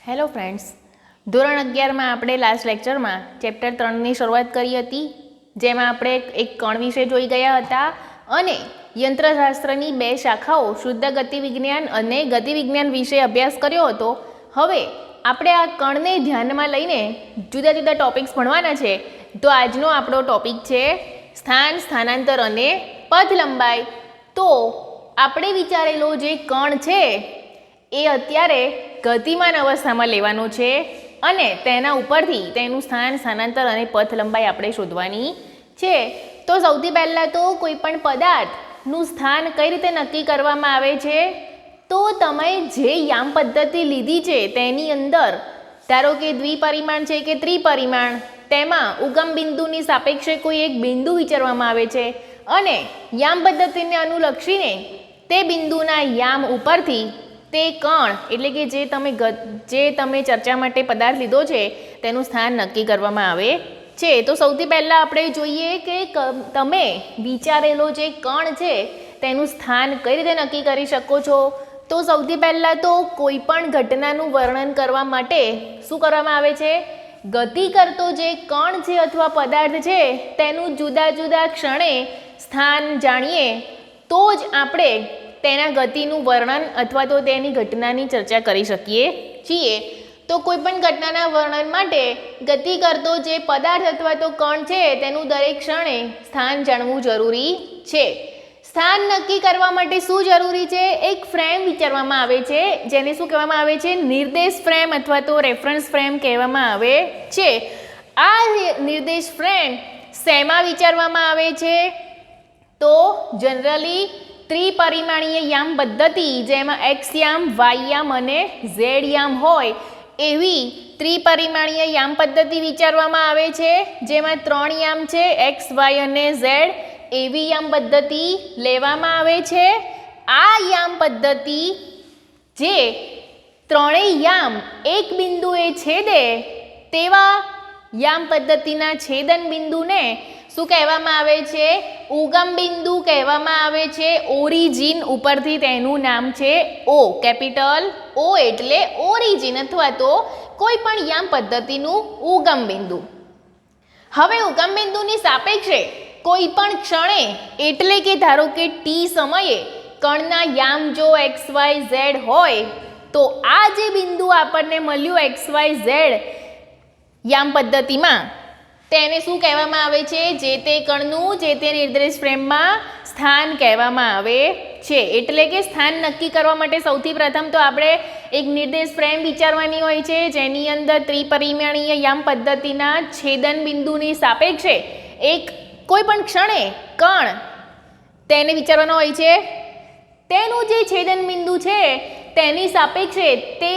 Hello friends, ધોરણ 11માં આપણે last લેક્ચરમાં ચેપ્ટર 3ની શરૂઆત કરી હતી, જેમાં આપણે એક કણ વિશે જોઈ ગયા હતા અને યંત્રશાસ્ત્રની બે શાખાઓ શુદ્ધ ગતિવિજ્ઞાન અને ગતિવિજ્ઞાન વિશે અભ્યાસ કર્યો હતો. હવે આપણે આ કણને ધ્યાનમાં લઈને જુદા જુદા ટોપિક્સ ભણવાના છે. તો આજનો આપણો ટોપિક છે સ્થાન, સ્થાનાંતર અને પથ લંબાઈ. તો આપણે વિચારેલો જે કણ છે એ અત્યારે ગતિમાન અવસ્થામાં લેવાનું છે અને તેના ઉપરથી તેનું સ્થાન, સ્થાનાંતર અને પથ લંબાઈ આપણે શોધવાની છે. તો સૌથી પહેલાં તો કોઈ પણ પદાર્થનું સ્થાન કઈ રીતે નક્કી કરવામાં આવે છે? તો તમે જે યામ પદ્ધતિ લીધી છે તેની અંદર ધારો કે દ્વિપરિમાણ છે કે ત્રિપરિમાણ, તેમાં ઉગમ બિંદુની સાપેક્ષે કોઈ એક બિંદુ વિચારવામાં આવે છે અને યામ પદ્ધતિને અનુલક્ષીને તે બિંદુના યામ ઉપરથી તે કણ એટલે કે જે તમે ચર્ચા માટે પદાર્થ લીધો છે તેનું સ્થાન નક્કી કરવામાં આવે છે. તો સૌથી પહેલાં આપણે જોઈએ કે તમે વિચારેલો જે કણ છે તેનું સ્થાન કઈ રીતે નક્કી કરી શકો છો. તો સૌથી પહેલાં તો કોઈ પણ ઘટનાનું વર્ણન કરવા માટે શું કરવામાં આવે છે? ગતિ કરતો જે કણ છે અથવા પદાર્થ છે તેનું જુદા જુદા ક્ષણે સ્થાન જાણીએ તો જ આપણે તેના ગતિનું વર્ણન અથવા તો તેની ઘટનાની ચર્ચા કરી શકીએ છીએ. તો કોઈ પણ ઘટનાના વર્ણન માટે ગતિ કરતો જે પદાર્થ અથવા તો કણ છે તેનું દરેક ક્ષણે સ્થાન જાણવું જરૂરી છે. સ્થાન નક્કી કરવા માટે શું જરૂરી છે? એક ફ્રેમ વિચારવામાં આવે છે, જેને શું કહેવામાં આવે છે? નિર્દેશ ફ્રેમ અથવા તો રેફરન્સ ફ્રેમ કહેવામાં આવે છે. આ નિર્દેશ ફ્રેમ શેમાં વિચારવામાં આવે છે? તો જનરલી ત્રિપરિમાણીય યામ પદ્ધતિ, જેમાં એક્સ યામ, વાય યામ અને ઝેડ યામ હોય એવી ત્રિપરિમાણીય યામ પદ્ધતિ વિચારવામાં આવે છે, જેમાં 3 યામ છે એક્સ, વાય અને ઝેડ એવી યામ પદ્ધતિ લેવામાં આવે છે. આ યામ પદ્ધતિ જે ત્રણેય યામ એક બિંદુએ છેદે તેવા યામ પદ્ધતિના છેદન બિંદુને શું કહેવામાં આવે છે? ઉગમ બિંદુ કહેવામાં આવે છે. ઓરિજિન ઉપરથી તેનું નામ છે ઓ, કેપિટલ ઓ એટલે ઓરિજિન અથવા તો કોઈ પણ યામ પદ્ધતિનું ઉગમ બિંદુ. હવે ઉગમ બિંદુની સાપેક્ષે કોઈ પણ ક્ષણે એટલે કે ધારો કે ટી સમયે કણના યામ જો એક્સ, વાય, ઝેડ હોય તો આ જે બિંદુ આપણને મળ્યું એક્સ, વાય, ઝેડ યામ પદ્ધતિમાં તેને શું કહેવામાં આવે છે? જે તે કણનું જે તે નિર્દેશ ફ્રેમમાં સ્થાન કહેવામાં આવે છે. એટલે કે સ્થાન નક્કી કરવા માટે સૌથી પ્રથમ તો આપણે એક નિર્દેશ ફ્રેમ વિચારવાની હોય છે, જેની અંદર ત્રિપરિમાણીય યામ પદ્ધતિના છેદન બિંદુની સાપેક્ષે એક કોઈ પણ ક્ષણે કણ તેને વિચારવાનો હોય છે. તેનું જે છેદન બિંદુ છે તેની સાપેક્ષે તે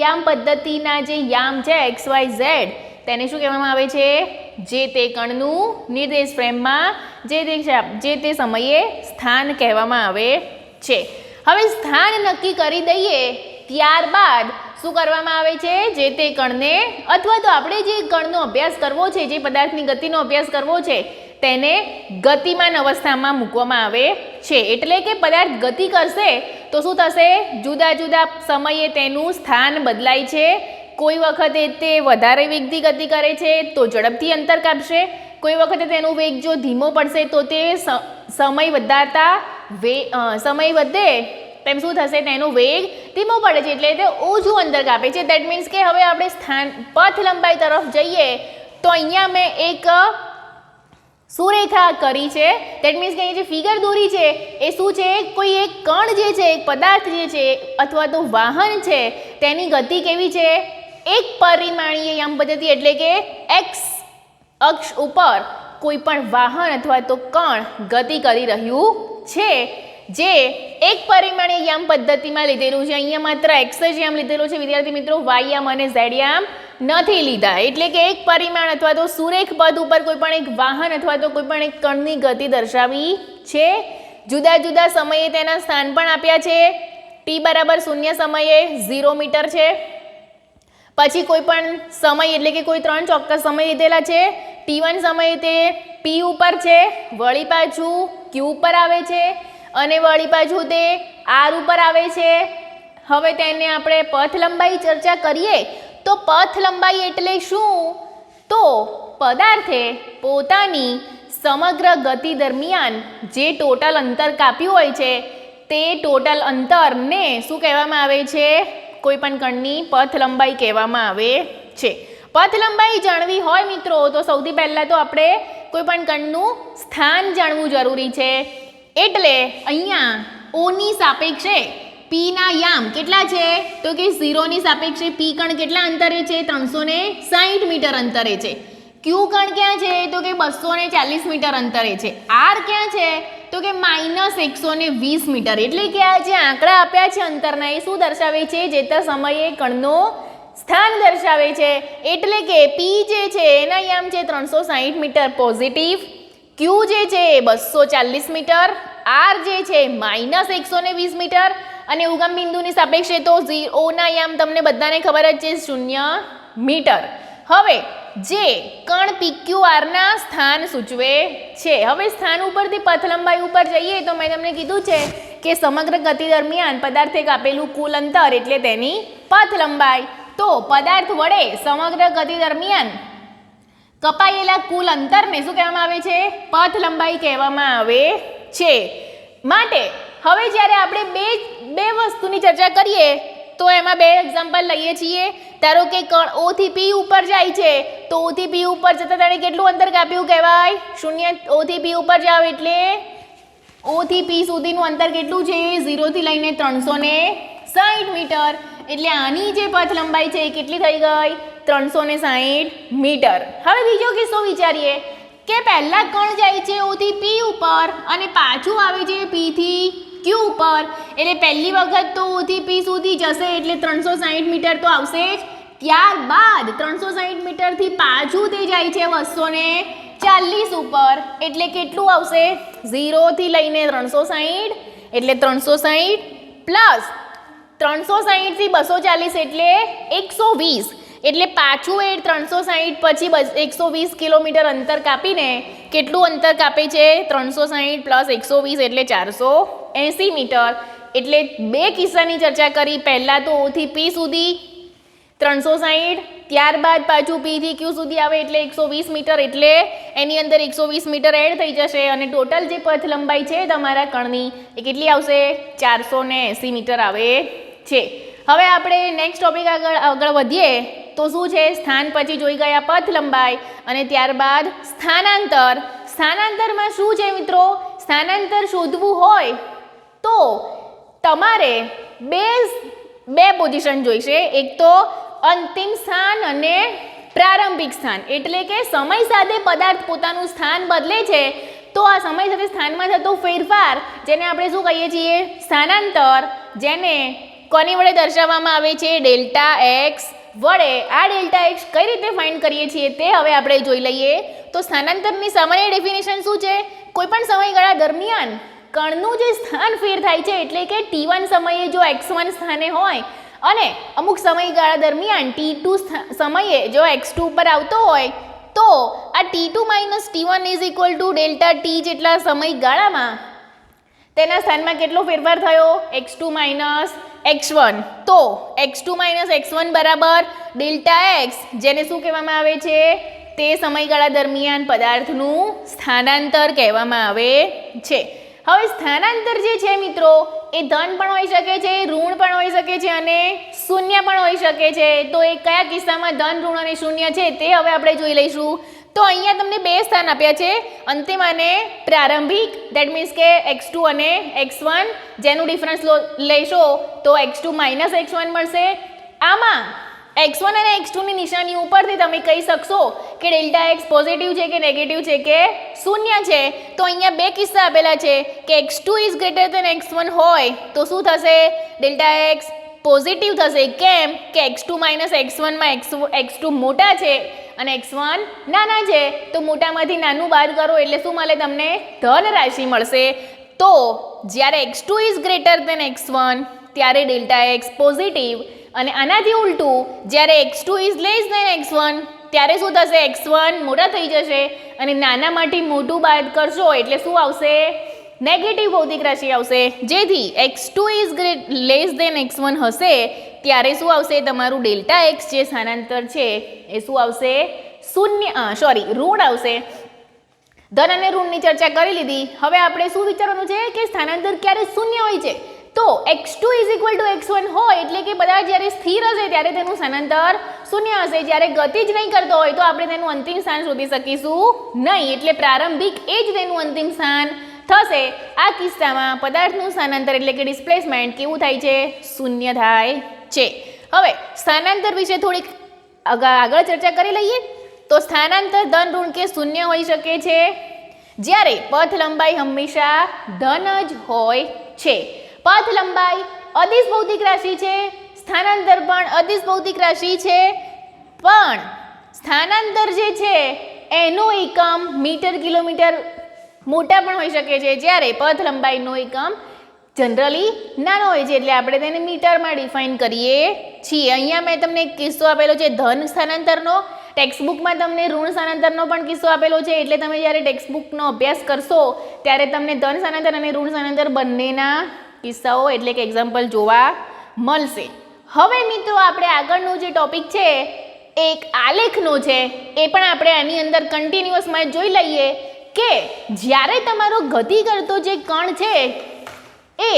યામ પદ્ધતિના જે યામ છે એક્સ, વાય, ઝેડ તેને શું કહેવામાં આવે છે? જે તે કણનું નિર્દેશ ફ્રેમમાં જે તે સમયે સ્થાન કહેવામાં આવે છે. હવે સ્થાન નક્કી કરી દઈએ ત્યારબાદ શું કરવામાં આવે છે? જે તે કણને અથવા તો આપણે જે કણનો અભ્યાસ કરવો છે, જે પદાર્થની ગતિનો અભ્યાસ કરવો છે તેને ગતિમાન અવસ્થામાં મૂકવામાં આવે છે. એટલે કે પદાર્થ ગતિ કરશે તો શું થશે? જુદા જુદા સમયે તેનું સ્થાન બદલાય છે. કોઈ વખતે તે વધારે વેગથી ગતિ કરે છે તો ઝડપથી અંતર કાપશે. કોઈ વખતે તેનો વેગ જો ધીમો પડશે તો તે સમય વધે તેમ શું થશે? તેનો વેગ ધીમો પડે છે એટલે તે ઓછું અંતર કાપે છે. દેટ મીન્સ કે હવે આપણે પથ લંબાઈ તરફ જઈએ તો અહીંયા મેં એક સુરેખા કરી છે. દેટ મીન્સ કે અહીં જે ફિગર દોરી છે એ શું છે? કોઈ એક કણ જે છે, એક પદાર્થ જે છે અથવા તો વાહન છે તેની ગતિ કેવી છે? એક પરિમાણીય યામ પદ્ધતિ એટલે કે એક્સ અક્ષ ઉપર કોઈ પણ વાહન અથવા તો કણ ગતિ કરી રહ્યું છે, જે એક પરિમાણીય યામ પદ્ધતિમાં લીધેલું છે. અહીંયા માત્ર એક્સ જ યામ લીધેલો છે વિદ્યાર્થી મિત્રો, વાય યામ અને ઝેડ યામ નથી લીધા. એટલે કે એક પરિમાણ અથવા તો સુરેખ પદ ઉપર કોઈ પણ એક વાહન અથવા તો કોઈ પણ એક કણની ગતિ દર્શાવી છે. જુદા જુદા સમયે તેના સ્થાન પણ આપ્યા છે. ટી બરાબર 0 સમયે 0 મીટર છે. પછી કોઈ પણ સમય એટલે કે કોઈ 3 ચોક્કસ સમય લીધેલા છે. T1 સમયે તે પી ઉપર છે, વળી પાછું ક્યુ ઉપર આવે છે અને વળી પાછું તે આર ઉપર આવે છે. હવે તેને આપણે પથ લંબાઈ ચર્ચા કરીએ તો પથ લંબાઈ એટલે શું? તો પદાર્થે પોતાની સમગ્ર ગતિ દરમિયાન જે ટોટલ અંતર કાપ્યું હોય છે તે ટોટલ અંતરને શું કહેવામાં આવે છે? કોઈ પણ કણની પથ લંબાઈ કહેવામાં આવે છે. પથ લંબાઈ જાણવી હોય મિત્રો તો સૌથી પહેલાં તો આપણે કોઈ પણ કણનું સ્થાન જાણવું જરૂરી છે. એટલે અહીંયા ઓની સાપેક્ષે પીના યામ કેટલા છે? તો કે 0ની સાપેક્ષે પી કણ કેટલા અંતરે છે? 360 મીટર અંતરે છે. ક્યુ કણ ક્યાં છે? તો કે 240 મીટર અંતરે છે. આર ક્યાં છે? તો કે -120 મીટર. એટલે કે આ જે આંકડા આપ્યા છે અંતરના એ શું દર્શાવે છે? જે તે સમયે કણનો સ્થાન દર્શાવે છે. એટલે કે પી જે છે એના યામ છે 360 મીટર પોઝિટિવ, ક્યુ જે છે 240 મીટર, આર જે છે -120 મીટર અને ઉગમ બિંદુની સાપેક્ષે તો ઓના યામ તમને બધાને ખબર જ છે 0 મીટર. હવે જે કણ PQRના સ્થાન સૂચવે છે. હવે સ્થાન ઉપરથી પથ લંબાઈ ઉપર જઈએ તો મેં તમને કીધું છે કે સમગ્ર ગતિ દરમિયાન પદાર્થે કાપેલું કુલ અંતર એટલે તેની પથ લંબાઈ. તો પદાર્થ વડે સમગ્ર ગતિ દરમિયાન કપાયેલા કુલ અંતરને શું કહેવામાં આવે છે? પથ લંબાઈ કહેવામાં આવે છે. માટે હવે જ્યારે આપણે બે વસ્તુની ચર્ચા કરીએ તો એમાં 2 એક્ઝામ્પલ લઈએ છીએ. ધારો કે કણ O થી P ઉપર જાય છે તો O થી P ઉપર જતાં તેણે કેટલું અંતર કાપ્યું કહેવાય? 0. O થી P ઉપર જાવ એટલે O થી P સુધીનું અંતર કેટલું છે? 0 થી લઈને 360 મીટર. એટલે આની જે પથ લંબાઈ છે એ કેટલી થઈ ગઈ? 360 મીટર. હવે બીજો કિસ્સો વિચારીએ કે પહેલા કણ જાય છે O થી P ઉપર અને પાછું આવે છે P થી Q ઉપર. એટલે પહેલી વખત તો O થી P સુધી જશે એટલે 360 મીટર તો આવશે જ. ત્યારબાદ 360 મીટરથી પાછું તે જાય છે 240 ઉપર. એટલે કેટલું આવશે? 0 થી લઈને 360 એટલે 360 પ્લસ 360 થી 240 એટલે 120. એટલે પાછું એ 360 પછી 120 કિલોમીટર અંતર કાપીને કેટલું અંતર કાપે છે? 360 પ્લસ 120 એટલે 480 મીટર. એટલે 2 કિસ્સાની ચર્ચા કરી. પહેલાં તો O થી P સુધી 360, ત્યારબાદ પાછું P થી Q સુધી આવે એટલે 120 મીટર. એટલે એની અંદર 120 મીટર એડ થઈ જશે અને ટોટલ જે પથ લંબાઈ છે તમારા કણની એ કેટલી આવશે? 480 મીટર આવે છે. હવે આપણે નેક્સ્ટ ટોપિક આગળ વધીએ તો શું છે? સ્થાન પછી જોઈ ગયા પથ લંબાઈ અને ત્યારબાદ સ્થાનાંતર. સ્થાનાંતરમાં શું છે મિત્રો? સ્થાનાંતર શોધવું હોય તો તમારે બે પોઝિશન જોઈશે. એક તો અંતિમ સ્થાન અને પ્રારંભિક સ્થાન. એટલે કે સમય સાથે પદાર્થ પોતાનું સ્થાન બદલે છે તો આ સમય સાથે સ્થાનમાં થતો ફેરફાર જેને આપણે શું કહીએ છીએ? સ્થાનાંતર. જેને કોની વડે દર્શાવવામાં આવે છે? ડેલ્ટા એક્સ વડે. આ ડેલ્ટા એક્સ કઈ રીતે ફાઇન્ડ કરીએ છીએ તે હવે આપણે જોઈ લઈએ. તો સ્થાનાંતરની સામાન્ય ડેફિનેશન શું છે? કોઈપણ સમયગાળા દરમિયાન કણનું જે સ્થાન ફેર થાય છે એટલે કે T1 સમયે જો x1 સ્થાને હોય અને અમુક સમયગાળા દરમિયાન T2 સમયે જો x2 ઉપર આવતો હોય તો આ T2 - T1 = ડેલ્ટા T જેટલા સમયગાળામાં તેના સ્થાનમાં કેટલો ફેરફાર થયો? x2 - x1. તો x2 - x1 બરાબર ડેલ્ટા એક્સ, જેને શું કહેવામાં આવે છે? તે સમયગાળા દરમિયાન પદાર્થનું સ્થાનાંતર કહેવામાં આવે છે. હવે સ્થાનાંતર જે છે મિત્રો એ ધન પણ હોઈ શકે છે, ઋણ પણ હોઈ શકે છે અને શૂન્ય પણ હોઈ શકે છે. તો એ કયા કિસ્સામાં ધન, ઋણ અને શૂન્ય છે તે હવે આપણે જોઈ લઈશું. તો અહીંયા તમને 2 સ્થાન આપ્યા છે, અંતિમ અને પ્રારંભિક. દેટ મીન્સ કે x2 અને x1 જેનું ડિફરન્સ લેશો તો x2 - x1 મળશે. આમાં x1 અને x2 ની નિશાની ઉપરથી તમે કહી શકશો કે ડેલ્ટા એક્સ પોઝિટિવ છે કે નેગેટિવ છે કે શૂન્ય છે. તો અહીંયા 2 કિસ્સા આપેલા છે કે x2 > x1 હોય તો શું થશે? ડેલ્ટા એક્સ પોઝિટિવ થશે. કેમ કે x2 - x1 માં x2 મોટા છે અને x1 નાના છે. તો મોટામાંથી નાનું બાદ કરો એટલે શું મળે? તમને ધન રાશિ મળશે. તો જ્યારે x2 > x1 ત્યારે ડેલ્ટા એક્સ પોઝિટિવ અને આનાથી ઉલટું જ્યારે x2 > x1 ત્યારે શું થશે? x1 મોટા થઈ જશે અને નાનામાંથી મોટું બાદ કરશો એટલે શું આવશે? નેગેટિવ ભૌતિક રાશિ આવશે, જેથી x2 is less than x1 હશે ત્યારે શું આવશે? તમારું ડેલ્ટા એક્સ જે સ્થાનાંતર છે એ શું આવશે? ઋણ આવશે. ધન અને ઋણની ચર્ચા કરી લીધી. હવે આપણે શું વિચારવાનું છે કે સ્થાનાંતર ક્યારે શૂન્ય હોય છે? તો x2 is equal to x1 હોય એટલે કે પદાર્થ જ્યારે સ્થિર હશે ત્યારે તેનું સ્થાનાંતર શૂન્ય હશે. જ્યારે ગતિ જ નહીં કરતો હોય તો આપણે તેનું અંતિમ સ્થાન શોધી શકીશું નહીં, એટલે પ્રારંભિક એ જ તેનું અંતિમ સ્થાન થશે. આ કિસ્સામાં પદાર્થનું સ્થાનાંતર એટલે કે ડિસ્પ્લેસમેન્ટ કેવું થાય છે? શૂન્ય થાય છે. હવે સ્થાનાંતર વિશે થોડીક આગળ ચર્ચા કરી લઈએ. તો સ્થાનાંતર ધન ઋણ કે શૂન્ય હોઈ શકે છે જ્યારે પથ લંબાઈ હંમેશા ધન જ હોય છે. પથ લંબાઈ અદિશ ભૌતિક રાશિ છે, સ્થાનાંતર પણ અદિશ ભૌતિક રાશિ છે, પણ સ્થાનાંતર જે છે એનો એકમ મીટર કિલોમીટર મોટા પણ હોઈ શકે છે, જ્યારે પથ લંબાઈનો એકમ જનરલી નાનો હોય છે એટલે આપણે તેને મીટરમાં ડિફાઇન કરીએ છીએ. અહીંયા મેં તમને એક કિસ્સો આપેલો છે ધન સ્થાનાંતરનો, ટેક્સ્ટબુકમાં તમને ઋણ સ્થાનાંતરનો પણ કિસ્સો આપેલો છે, એટલે તમે જ્યારે ટેક્સ્ટબુકનો અભ્યાસ કરશો ત્યારે તમને ધન સ્થાનાંતર અને ઋણ સ્થાનાંતર બંનેના કિસ્સાઓ એટલે કે એક્ઝામ્પલ જોવા મળશે. હવે મિત્રો આપણે આગળનો જે ટોપિક છે એક આલેખનો છે, એ પણ આપણે આની અંદર કન્ટિન્યુઅસમાં જોઈ લઈએ કે જ્યારે તમારો ગતિ કરતો જે કણ છે એ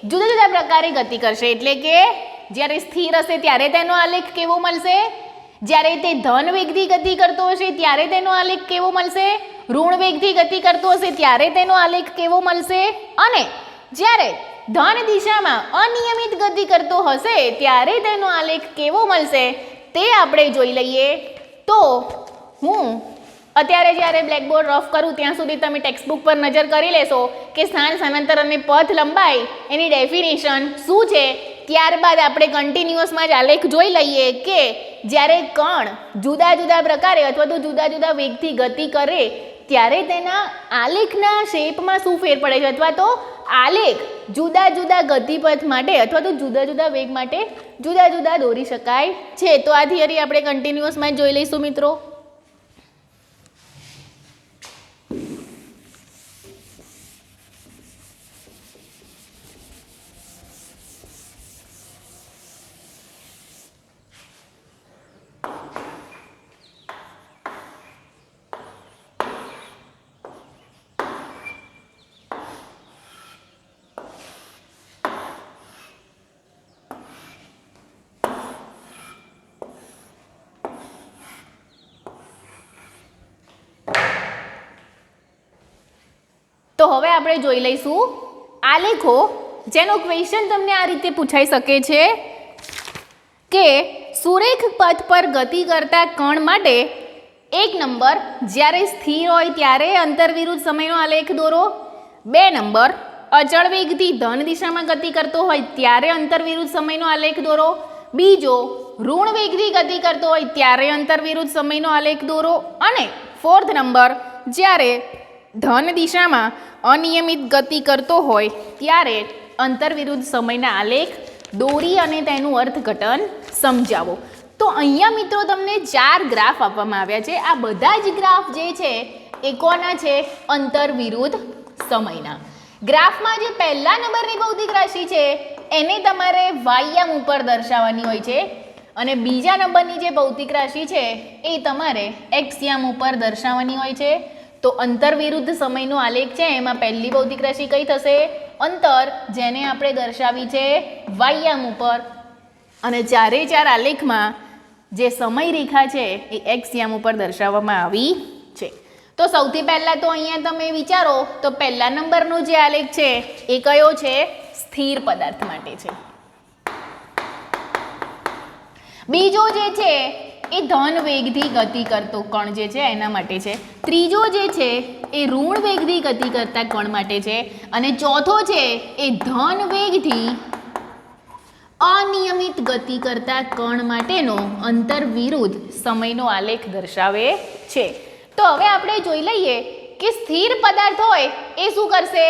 જુદા જુદા પ્રકારે ગતિ કરશે, એટલે કે જ્યારે સ્થિર હશે ત્યારે તેનો આલેખ કેવો મળશે, જ્યારે તે ધન વેગથી ગતિ કરતો હશે ત્યારે તેનો આલેખ કેવો મળશે, ઋણ વેગથી ગતિ કરતો હશે ત્યારે તેનો આલેખ કેવો મળશે, અને જ્યારે ધન દિશામાં અનિયમિત ગતિ કરતો હશે ત્યારે તેનો આલેખ કેવો મળશે તે આપણે જોઈ લઈએ. તો હું અત્યારે જ્યારે બ્લેકબોર્ડ રફ કરું ત્યાં સુધી તમે ટેક્સ્ટબુક પર નજર કરી લેશો કે સ્થાન સ્થાનાંતર અને પથ લંબાઈ એની ડેફિનેશન શું છે. ત્યારબાદ આપણે કન્ટિન્યુઅસમાં જ આલેખ જોઈ લઈએ કે જ્યારે કણ જુદા જુદા પ્રકારે અથવા તો જુદા જુદા વેગથી ગતિ કરે ત્યારે તેના આલેખના શેપમાં શું ફેર પડે છે, અથવા તો આલેખ જુદા જુદા ગતિપથ માટે અથવા તો જુદા જુદા વેગ માટે જુદા જુદા દોરી શકાય છે. તો આ થિયરી આપણે કન્ટિન્યુઅસમાં જોઈ લઈશું મિત્રો. તો હવે આપણે જોઈ લઈશું આલેખો, જેનો ક્વેશ્ચન તમને આ રીતે પૂછાઈ શકે છે કે સુરેખ પથ પર ગતિ કરતા કણ માટે 1 નંબર જ્યારે સ્થિર હોય ત્યારે અંતરવિરુદ્ધ સમયનો આલેખ દોરો. 2 નંબર અચળ વેગથી ધન દિશામાં ગતિ કરતો હોય ત્યારે અંતરવિરુદ્ધ સમયનો આલેખ દોરો. બીજો ઋણ વેગથી ગતિ કરતો હોય ત્યારે અંતરવિરુદ્ધ સમયનો આલેખ દોરો. અને 4th નંબર જ્યારે ધન દિશામાં અનિયમિત ગતિ કરતો હોય ત્યારે અંતરવિરુદ્ધ સમયના આલેખ દોરી અને તેનું અર્થઘટન સમજાવો. તો અહીંયા મિત્રો તમને 4 ગ્રાફ આપવામાં આવ્યા છે. આ બધા જ ગ્રાફ જે છે એ કોના છે? અંતરવિરુદ્ધ સમયના. ગ્રાફમાં જે પહેલા નંબરની ભૌતિક રાશિ છે એને તમારે વાયયામ ઉપર દર્શાવવાની હોય છે, અને બીજા નંબરની જે ભૌતિક રાશિ છે એ તમારે એક્સયામ ઉપર દર્શાવવાની હોય છે. તો અંતરવિરુદ્ધ સમયનો આલેખ છે એમાં પહેલી ભૌતિક રાશિ કઈ થશે? અંતર, જેને આપણે દર્શાવી છે વાયયામ ઉપર. અને 4 આલેખમાં જે સમય રેખા છે એ એક્સયામ ઉપર દર્શાવવામાં આવી છે. તો સૌથી પહેલાં તો અહીંયા તમે વિચારો તો પહેલા નંબરનો જે આલેખ છે એ કયો છે? સ્થિર પદાર્થ માટે છે. બીજો જે છે એ ધન વેગથી ગતિ કરતો કણ જે છે એના માટે છે. ત્રીજો જે છે એ ઋણ વેગથી ગતિ કરતા કણ માટે છે. અને ચોથો છે એ ધન વેગથી અનિયમિત ગતિ કરતા કણ માટેનો અંતરવિરુદ્ધ સમયનો આલેખ દર્શાવે છે. તો હવે આપણે જોઈ લઈએ કે સ્થિર પદાર્થ હોય એ શું કરશે?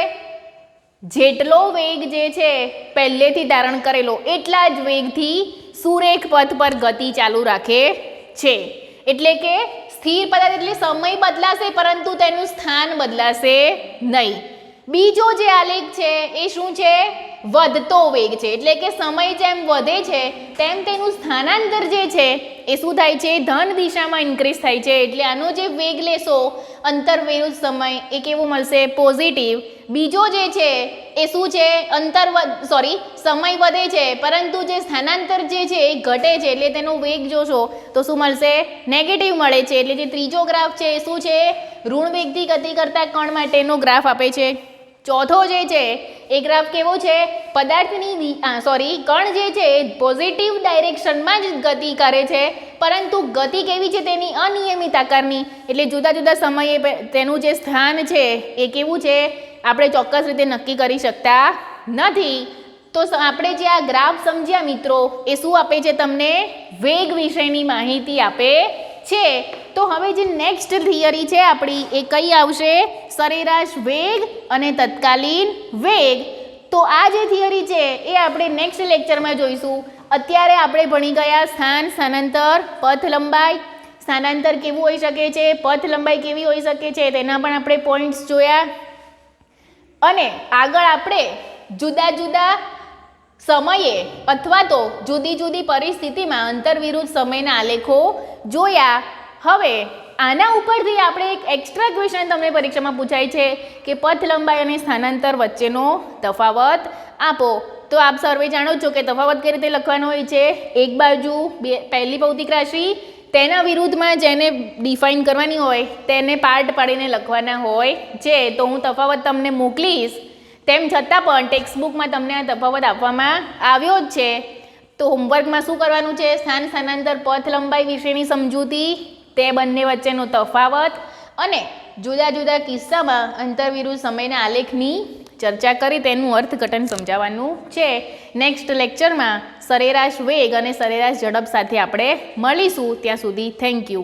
જેટલો વેગ જે છે પહેલેથી ધારણ કરેલો એટલા જ વેગથી સુરેખ પથ પર ગતિ ચાલુ રાખે છે. એટલે કે સ્થિર પદાર્થ એટલે સમય બદલાશે પરંતુ તેનું સ્થાન બદલાશે નહીં. બીજો જે આલેખ છે એ શું છે? વધતો વેગ છે. એટલે કે સમય જેમ વધે છે તેમ તેનું સ્થાનાંતર જે છે એ શું થાય છે? ધન દિશામાં ઇન્ક્રીઝ થાય છે. એટલે આનો જે વેગ લેશો અંતર વિરુદ્ધ સમય એ કેવું મળશે? પોઝિટિવ. બીજો જે છે એ શું છે? સમય વધે છે પરંતુ જે સ્થાનાંતર જે છે એ ઘટે છે એટલે તેનો વેગ જોશો તો શું મળશે? નેગેટિવ મળે છે. એટલે જે ત્રીજો ગ્રાફ છે એ શું છે? ઋણ વેગથી ગતિ કરતા કણ માટેનો ગ્રાફ આપે છે. ચોથો જે છે એ ગ્રાફ કેવો છે? પદાર્થની કણ જે છે પોઝિટિવ ડાયરેક્શનમાં જ ગતિ કરે છે પરંતુ ગતિ કેવી છે? તેની અનિયમિત આકારની. એટલે જુદા જુદા સમયે તેનું જે સ્થાન છે એ કેવું છે? આપણે ચોક્કસ રીતે નક્કી કરી શકતા નથી. તો આપણે જે આ ગ્રાફ સમજ્યા મિત્રો એ શું આપે છે? તમને વેગ વિશેની માહિતી આપે છે. તો હવે જે નેક્સ્ટ થિયરી છે આપણી એ કઈ આવશે? સરેરાશ વેગ અને તત્કાલીન વેગ. તો આ જે થિયરી છે એ આપણે નેક્સ્ટ લેક્ચરમાં જોઈશું. અત્યારે આપણે ભણી ગયા સ્થાન, સ્થાનાંતર, પથ લંબાઈ. સ્થાનાંતર કેવું હોઈ શકે છે, પથ લંબાઈ કેવી હોઈ શકે છે તેના પણ આપણે પોઈન્ટ્સ જોયા. અને આગળ આપણે જુદા જુદા સમયે અથવા તો જુદી જુદી પરિસ્થિતિમાં અંતર વિરુદ્ધ સમયના આલેખો જોયા. હવે આના ઉપરથી આપણે એક એક્સ્ટ્રા ક્વેશ્ચન તમને પરીક્ષામાં પૂછાય છે કે પથ લંબાઈ અને સ્થાનાંતર વચ્ચેનો તફાવત આપો. તો આપ સર્વે જાણો છો કે તફાવત કઈ રીતે લખવાનો હોય છે? એક બાજુ પહેલી ભૌતિક રાશિ, તેના વિરુદ્ધમાં જેને ડિફાઇન કરવાની હોય તેને પાર્ટ પાડીને લખવાના હોય છે. તો હું તફાવત તમને મોકલીશ. તેમ છતાં પણ ટેક્સ્ટબુકમાં તમને આ તફાવત આપવામાં આવ્યો જ છે. તો હોમવર્કમાં શું કરવાનું છે? સ્થાન, સ્થાનાંતર, પથ લંબાઈ વિશેની સમજૂતી, તે બંને વચ્ચેનો તફાવત અને જુદા જુદા કિસ્સામાં અંતર વિરુદ્ધ સમયના આલેખની ચર્ચા કરી તેનું અર્થઘટન સમજાવવાનું છે. નેક્સ્ટ લેક્ચરમાં સરેરાશ વેગ અને સરેરાશ ઝડપ સાથે આપણે મળીશું. ત્યાં સુધી થેન્ક યુ.